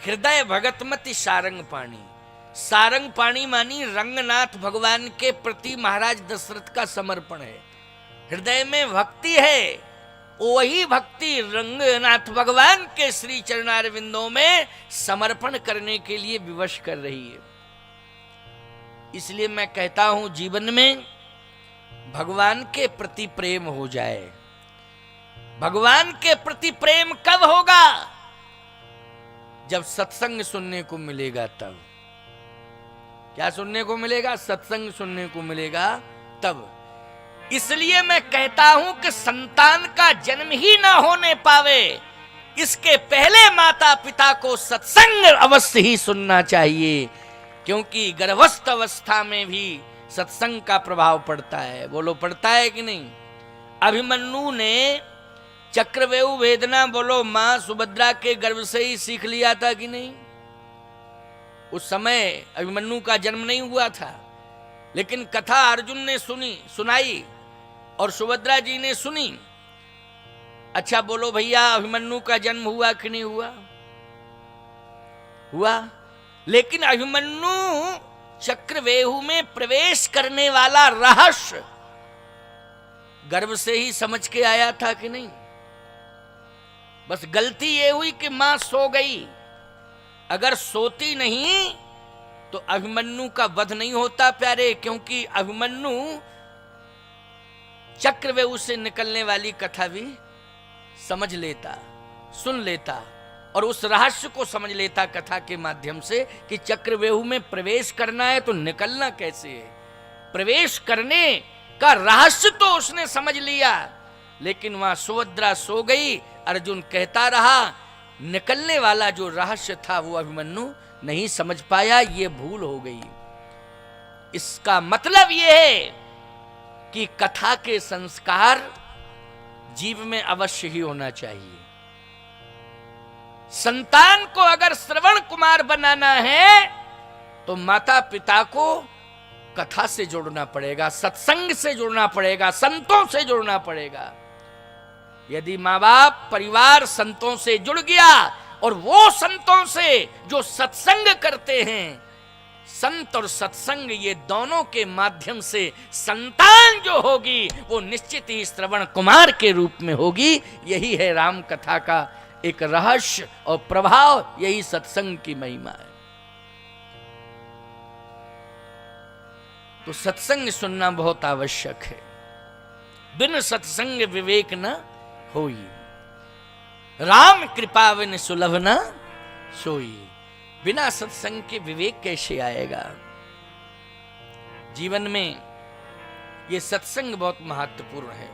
हृदय भगतमति सारंग पाणी। सारंग पाणी मानी रंगनाथ भगवान के प्रति महाराज दशरथ का समर्पण है। हृदय में भक्ति है, वही भक्ति रंगनाथ भगवान के श्री चरणारविंदों में समर्पण करने के लिए विवश कर रही है। इसलिए मैं कहता हूं जीवन में भगवान के प्रति प्रेम हो जाए। भगवान के प्रति प्रेम कब होगा? जब सत्संग सुनने को मिलेगा तब। क्या सुनने को मिलेगा? सत्संग सुनने को मिलेगा तब। इसलिए मैं कहता हूं कि संतान का जन्म ही ना होने पावे, इसके पहले माता पिता को सत्संग अवश्य ही सुनना चाहिए, क्योंकि गर्भस्थ अवस्था में भी सत्संग का प्रभाव पड़ता है। बोलो, पड़ता है कि नहीं? अभिमन्यु ने चक्रव्यूह वेदना, बोलो, मां सुभद्रा के गर्भ से ही सीख लिया था कि नहीं? उस समय अभिमन्यु का जन्म नहीं हुआ था, लेकिन कथा अर्जुन ने सुनाई और सुभद्रा जी ने सुनी। अच्छा बोलो भैया, अभिमन्यु का जन्म हुआ कि नहीं हुआ? हुआ। लेकिन अभिमन्यु चक्रव्यूह में प्रवेश करने वाला रहस्य गर्भ से ही समझ के आया था कि नहीं? बस गलती ये हुई कि मां सो गई। अगर सोती नहीं तो अभिमन्यु का वध नहीं होता प्यारे, क्योंकि अभिमन्यु चक्रव्यूह से निकलने वाली कथा भी समझ लेता, सुन लेता और उस रहस्य को समझ लेता कथा के माध्यम से कि चक्रव्यूह में प्रवेश करना है तो निकलना कैसे है। प्रवेश करने का रहस्य तो उसने समझ लिया, लेकिन वहां सुभद्रा सो गई। अर्जुन कहता रहा, निकलने वाला जो रहस्य था वो अभिमन्यु नहीं समझ पाया, ये भूल हो गई। इसका मतलब यह है कि कथा के संस्कार जीव में अवश्य ही होना चाहिए। संतान को अगर श्रवण कुमार बनाना है तो माता पिता को कथा से जोड़ना पड़ेगा, सत्संग से जोड़ना पड़ेगा, संतों से जोड़ना पड़ेगा। यदि माँ बाप परिवार संतों से जुड़ गया और वो संतों से जो सत्संग करते हैं, संत और सत्संग ये दोनों के माध्यम से संतान जो होगी वो निश्चित ही श्रवण कुमार के रूप में होगी। यही है राम कथा का एक रहस्य और प्रभाव, यही सत्संग की महिमा है। तो सत्संग सुनना बहुत आवश्यक है। बिन सत्संग विवेक न होई, राम कृपा बिन सुलभ न सोई। बिना सत्संग के विवेक कैसे आएगा? जीवन में ये सत्संग बहुत महत्वपूर्ण है।